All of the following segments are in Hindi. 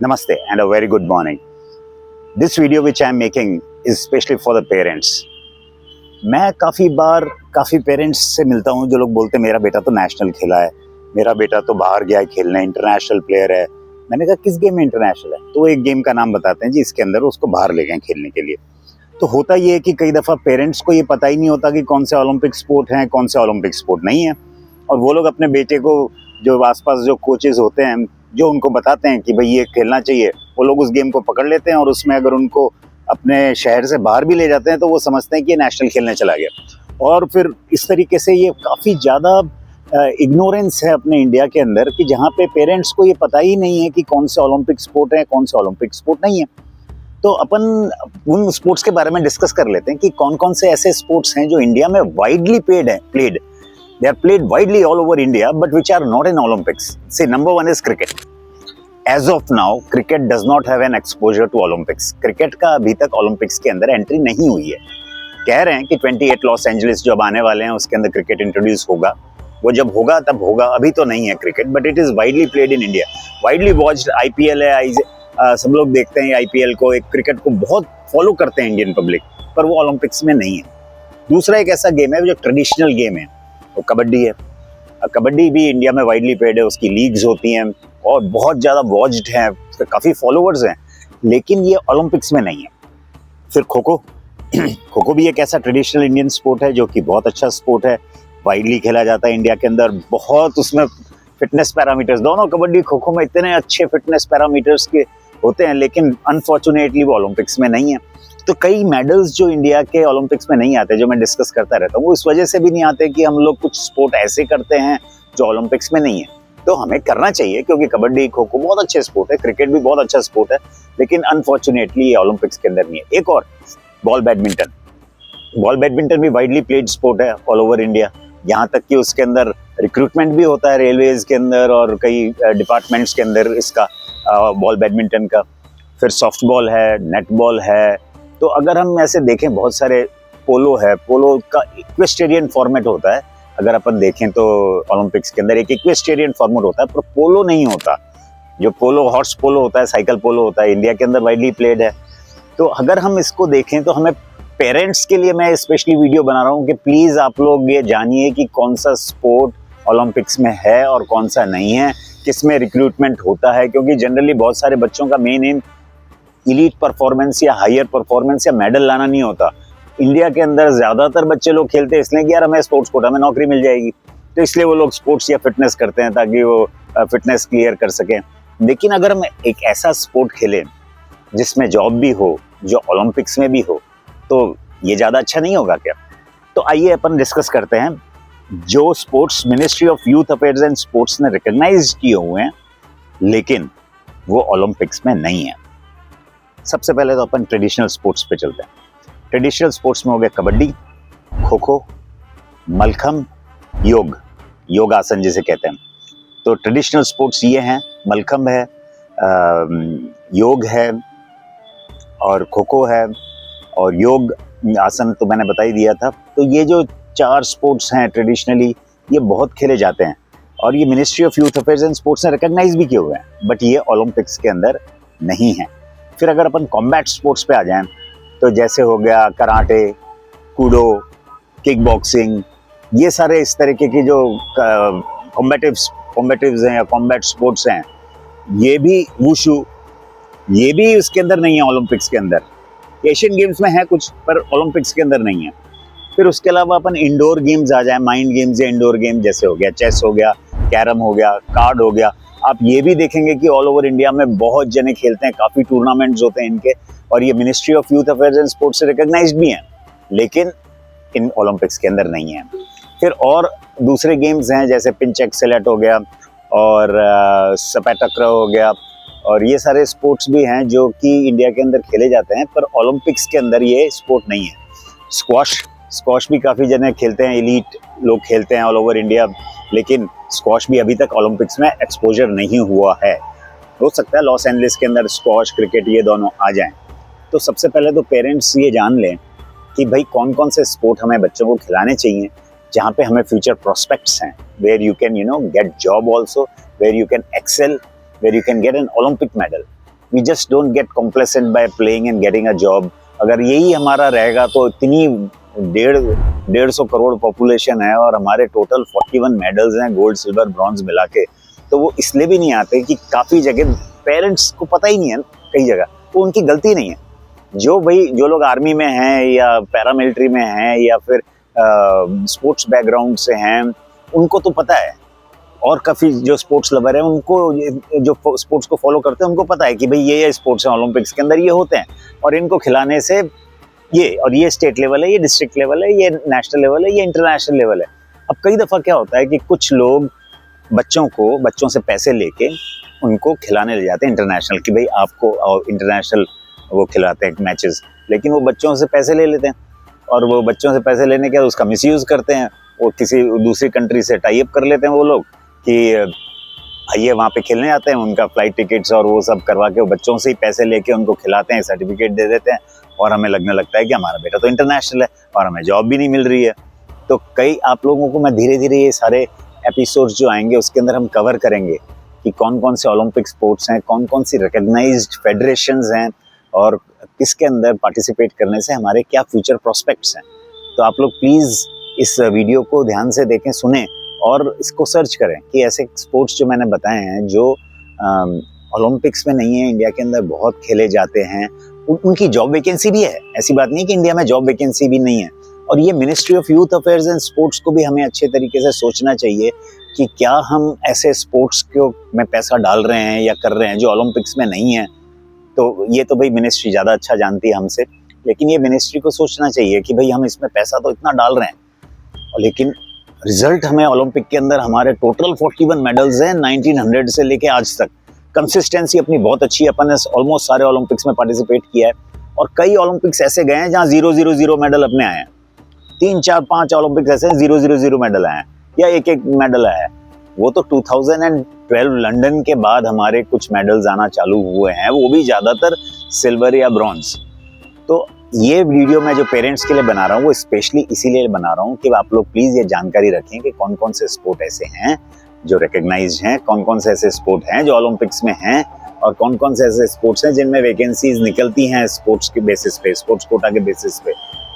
Namaste and a very good morning. This video which I am making is especially for the parents. मैं काफ़ी बार काफ़ी पेरेंट्स से मिलता हूँ जो लोग बोलते हैं मेरा बेटा तो नेशनल खेला है, मेरा बेटा तो बाहर गया है खेलने, इंटरनेशनल प्लेयर है। मैंने कहा किस गेम में इंटरनेशनल है? तो एक गेम का नाम बताते हैं जी, इसके अंदर उसको बाहर ले गए खेलने के लिए। तो होता ये है कि कई दफ़ा पेरेंट्स को ये पता ही नहीं होता कि कौन से ओलंपिक स्पोर्ट हैं, कौन से ओलंपिक स्पोर्ट नहीं है, और वो लोग अपने बेटे को जो आसपास जो कोचेज़ होते हैं जो उनको बताते हैं कि भाई ये खेलना चाहिए, वो लोग उस गेम को पकड़ लेते हैं और उसमें अगर उनको अपने शहर से बाहर भी ले जाते हैं तो वो समझते हैं कि ये नेशनल खेलने चला गया। और फिर इस तरीके से ये काफ़ी ज़्यादा इग्नोरेंस है अपने इंडिया के अंदर कि जहाँ पे पेरेंट्स को ये पता ही नहीं है कि कौन से ओलंपिक स्पोर्ट है, कौन से ओलंपिक स्पोर्ट नहीं है। तो अपन उन स्पोर्ट्स के बारे में डिस्कस कर लेते हैं कि कौन कौन से ऐसे स्पोर्ट्स हैं जो इंडिया में widely played. They are played widely all over India, but which are not in Olympics. See, number one is cricket. As of now, cricket does not have an exposure to Olympics. Cricket का अभी तक Olympics के अंदर एंट्री नहीं हुई है। कह रहे हैं कि 28 लॉस एंजलिस जो अब आने वाले हैं उसके अंदर क्रिकेट इंट्रोड्यूस होगा, वो जब होगा तब होगा, अभी तो नहीं है cricket, but it is widely played in India, widely watched. IPL है, सब लोग देखते हैं IPL को, एक क्रिकेट को बहुत फॉलो करते हैं इंडियन पब्लिक, पर वो ओलंपिक्स में नहीं है। दूसरा एक ऐसा गेम है जो ट्रेडिशनल गेम है, वो कबड्डी है। कबड्डी भी इंडिया में वाइडली प्लेड है, उसकी लीग्स होती हैं और बहुत ज़्यादा वॉच्ड हैं, उसके काफ़ी फॉलोअर्स हैं, लेकिन ये ओलंपिक्स में नहीं है। फिर खो खो खो भी एक ऐसा ट्रेडिशनल इंडियन स्पोर्ट है जो कि बहुत अच्छा स्पोर्ट है, वाइडली खेला जाता है इंडिया के अंदर, बहुत उसमें फिटनेस पैरामीटर्स, दोनों कबड्डी खो खो में इतने अच्छे फिटनेस पैरामीटर्स के होते हैं, लेकिन अनफॉर्चुनेटली वो ओलंपिक्स में नहीं है। तो कई मेडल्स जो इंडिया के ओलंपिक्स में नहीं आते, जो मैं डिस्कस करता रहता हूँ, वो इस वजह से भी नहीं आते कि हम लोग कुछ स्पोर्ट ऐसे करते हैं जो ओलंपिक्स में नहीं है। तो हमें करना चाहिए, क्योंकि कबड्डी खो खो बहुत अच्छे स्पोर्ट है, क्रिकेट भी बहुत अच्छा स्पोर्ट है, लेकिन अनफॉर्चुनेटली ये ओलंपिक्स के अंदर नहीं है। एक और बॉल बैडमिंटन भी वाइडली प्लेड स्पोर्ट है ऑल ओवर इंडिया, यहाँ तक कि उसके अंदर रिक्रूटमेंट भी होता है रेलवेज के अंदर और कई डिपार्टमेंट्स के अंदर इसका बॉल बैडमिंटन का। फिर सॉफ्ट बॉल है, नेट बॉल है। तो अगर हम ऐसे देखें, बहुत सारे पोलो है, पोलो का इक्वेस्टेरियन फॉर्मेट होता है, अगर अपन देखें तो ओलंपिक्स के अंदर एक इक्वेस्टेरियन फॉर्मेट होता है, पर पोलो नहीं होता। जो पोलो, हॉर्स पोलो होता है, साइकिल पोलो होता है, इंडिया के अंदर वाइडली प्लेड है। तो अगर हम इसको देखें तो हमें पेरेंट्स के लिए मैं स्पेशली वीडियो बना रहा हूँ कि प्लीज़ आप लोग ये जानिए कि कौन सा स्पोर्ट ओलंपिक्स में है और कौन सा नहीं है, किस में रिक्रूटमेंट होता है, क्योंकि जनरली बहुत सारे बच्चों का मेन एम इलीट परफॉर्मेंस या हायर परफॉर्मेंस या मेडल लाना नहीं होता। इंडिया के अंदर ज़्यादातर बच्चे लोग खेलते हैं इसलिए कि यार हमें स्पोर्ट्स कोटा में नौकरी मिल जाएगी, तो इसलिए वो लोग स्पोर्ट्स या फिटनेस करते हैं ताकि वो फिटनेस क्लियर कर सकें। लेकिन अगर हम एक ऐसा स्पोर्ट खेलें जिसमें जॉब भी हो, जो ओलंपिक्स में भी हो, तो ये ज़्यादा अच्छा नहीं होगा क्या? तो आइए अपन डिस्कस करते हैं जो sports ministry of youth affairs and sports ने रिकॉग्नाइज किए हुए हैं, लेकिन वो ओलंपिक्स में नहीं है। सबसे पहले तो अपन ट्रेडिशनल स्पोर्ट्स पे चलते हैं। ट्रेडिशनल स्पोर्ट्स में हो गया कबड्डी, खो खो, मलखम, योगासन जिसे कहते हैं। तो ट्रेडिशनल स्पोर्ट्स ये हैं, मलखम है, योग है और खो खो है, और योग आसन तो मैंने बता ही दिया था। तो ये जो 4 स्पोर्ट्स हैं ट्रेडिशनली, ये बहुत खेले जाते हैं और ये ministry of youth affairs and sports ने रिकॉग्नाइज भी किए हुए हैं, बट ये ओलंपिक्स के अंदर नहीं है। फिर अगर अपन कॉम्बैट स्पोर्ट्स पे आ जाएं तो जैसे हो गया कराटे, कूडो, किक बॉक्सिंग, ये सारे इस तरीके की जो कॉम्बैटिव्स हैं या कॉम्बैट स्पोर्ट्स हैं, ये भी वुशु, ये भी उसके अंदर नहीं है ओलंपिक्स के अंदर। एशियन गेम्स में है कुछ, पर ओलंपिक्स के अंदर नहीं है। फिर उसके अलावा अपन इंडोर गेम्स आ जाए, माइंड गेम्स या इंडोर गेम जैसे हो गया चेस हो गया, कैरम हो गया, कार्ड हो गया। आप ये भी देखेंगे कि ऑल ओवर इंडिया में बहुत जने खेलते हैं, काफ़ी टूर्नामेंट्स होते हैं इनके, और ये ministry of youth affairs and sports से रिकॉग्नाइज्ड भी हैं, लेकिन इन ओलंपिक्स के अंदर नहीं है। फिर और दूसरे गेम्स हैं जैसे पिंच एक्सेलेट हो गया और सपैटक्र हो गया, और ये सारे स्पोर्ट्स भी हैं जो कि इंडिया के अंदर खेले जाते हैं, पर ओलंपिक्स के अंदर ये स्पोर्ट नहीं है। स्क्वॉश भी काफ़ी जने खेलते हैं, एलीट लोग खेलते हैं ऑल ओवर इंडिया, लेकिन स्क्वॉश भी अभी तक ओलंपिक्स में एक्सपोजर नहीं हुआ है। हो सकता है लॉस एंजलिस के अंदर स्क्वॉश, क्रिकेट ये दोनों आ जाएं। तो सबसे पहले तो पेरेंट्स ये जान लें कि भाई कौन कौन से स्पोर्ट हमें बच्चों को खिलाने चाहिए जहाँ पे हमें फ्यूचर प्रोस्पेक्ट्स हैं, where you can get job also, where you can excel, where you can get an Olympic medal. We just don't get complacent by playing and getting a job. अगर यही हमारा रहेगा तो इतनी 150 करोड़ पॉपुलेशन है और हमारे टोटल 41 मेडल्स हैं, गोल्ड सिल्वर ब्रॉन्ज मिला के, तो वो इसलिए भी नहीं आते कि काफ़ी जगह पेरेंट्स को पता ही नहीं है, कई जगह वो उनकी गलती नहीं है। जो लोग आर्मी में हैं या पैरामिलिट्री में हैं या फिर स्पोर्ट्स बैकग्राउंड से हैं, उनको तो पता है। और काफ़ी जो स्पोर्ट्स लवर है उनको, जो स्पोर्ट्स को फॉलो करते हैं, उनको पता है कि भाई ये स्पोर्ट्स हैं, ओलंपिक्स के अंदर ये होते हैं और इनको खिलाने से ये स्टेट लेवल है, ये डिस्ट्रिक्ट लेवल है, ये नेशनल लेवल है, ये इंटरनेशनल लेवल है। अब कई दफ़ा क्या होता है कि कुछ लोग बच्चों से पैसे लेके उनको खिलाने ले जाते हैं इंटरनेशनल, कि भाई आपको इंटरनेशनल वो खिलाते हैं मैचेस, लेकिन वो बच्चों से पैसे ले लेते हैं और वो बच्चों से पैसे लेने के बाद उसका मिसयूज़ करते हैं। वो किसी दूसरी कंट्री से टाई अप कर लेते हैं वो लोग कि ये वहाँ पे खेलने आते हैं, उनका फ्लाइट टिकट्स और वो सब करवा के वो बच्चों से ही पैसे लेके उनको खिलाते हैं, सर्टिफिकेट दे देते हैं और हमें लगने लगता है कि हमारा बेटा तो इंटरनेशनल है और हमें जॉब भी नहीं मिल रही है। तो कई आप लोगों को मैं धीरे धीरे ये सारे एपिसोड्स जो आएंगे उसके अंदर हम कवर करेंगे कि कौन कौन से ओलंपिक स्पोर्ट्स हैं, कौन कौन सी रिकग्नाइज्ड फेडरेशंस हैं और किसके अंदर पार्टिसिपेट करने से हमारे क्या फ्यूचर प्रोस्पेक्ट्स हैं। तो आप लोग प्लीज़ इस वीडियो को ध्यान से देखें, सुनें और इसको सर्च करें कि ऐसे स्पोर्ट्स जो मैंने बताए हैं जो ओलंपिक्स में नहीं है, इंडिया के अंदर बहुत खेले जाते हैं, उनकी जॉब वैकेंसी भी है। ऐसी बात नहीं कि इंडिया में जॉब वैकेंसी भी नहीं है। और ये ministry of youth affairs and sports को भी हमें अच्छे तरीके से सोचना चाहिए कि क्या हम ऐसे स्पोर्ट्स को में पैसा डाल रहे हैं या कर रहे हैं जो ओलंपिक्स में नहीं है। तो ये तो भाई मिनिस्ट्री ज़्यादा अच्छा जानती है हमसे, लेकिन ये मिनिस्ट्री को सोचना चाहिए कि भाई हम इसमें पैसा तो इतना डाल रहे हैं, लेकिन रिजल्ट हमें ओलंपिक के अंदर हमारे टोटल 41 मेडल्स हैं 1900 से लेके आज तक। कंसिस्टेंसी अपनी बहुत अच्छी है, अपन ने ऑलमोस्ट सारे ओलंपिक्स में पार्टिसिपेट किया है और कई ओलंपिक्स ऐसे गए हैं जहाँ 0-0-0 मेडल अपने आए हैं। 3-4-5 ओलंपिक्स ऐसे हैं 0-0-0 मेडल आए हैं या एक मेडल आया है। वो तो 2012 लंदन के बाद हमारे कुछ मेडल्स आना चालू हुए हैं, वो भी ज़्यादातर सिल्वर या ब्रॉन्ज। तो ये वीडियो मैं जो पेरेंट्स के लिए बना रहा हूँ वो स्पेशली इसीलिए बना रहा हूँ कि आप लोग प्लीज़ ये जानकारी रखें कि कौन कौन से स्पोर्ट ऐसे हैं जो रिकग्नाइज्ड हैं, कौन कौन से ऐसे स्पोर्ट हैं जो ओलंपिक्स में हैं और कौन कौन से ऐसे स्पोर्ट्स हैं जिनमें वैकेंसीज निकलती हैं स्पोर्ट्स के बेसिस पे, स्पोर्ट्स कोटा के बेसिस पे।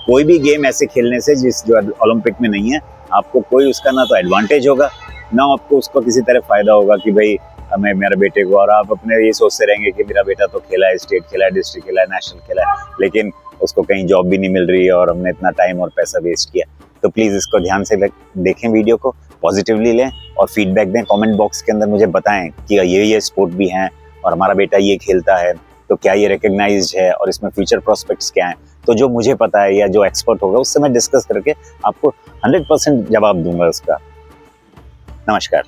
कोई भी गेम ऐसे खेलने से जो ओलंपिक में नहीं है, आपको कोई उसका ना तो एडवांटेज होगा ना आपको उसको किसी तरह फ़ायदा होगा कि भाई हमें मेरे बेटे को, और आप अपने ये सोचते रहेंगे कि मेरा बेटा तो खेला है, स्टेट खेला है, डिस्ट्रिक्ट खेला है, नेशनल खेला है, लेकिन उसको कहीं जॉब भी नहीं मिल रही है और हमने इतना टाइम और पैसा वेस्ट किया। तो प्लीज़ इसको ध्यान से देखें, वीडियो को पॉजिटिवली लें और फीडबैक दें। कमेंट बॉक्स के अंदर मुझे बताएं कि ये स्पोर्ट भी हैं और हमारा बेटा ये खेलता है, तो क्या ये रिकग्नाइज्ड है और इसमें फ्यूचर प्रोस्पेक्ट्स क्या हैं। तो जो मुझे पता है या जो एक्सपर्ट होगा उससे मैं डिस्कस करके आपको 100% जवाब दूंगा उसका। नमस्कार।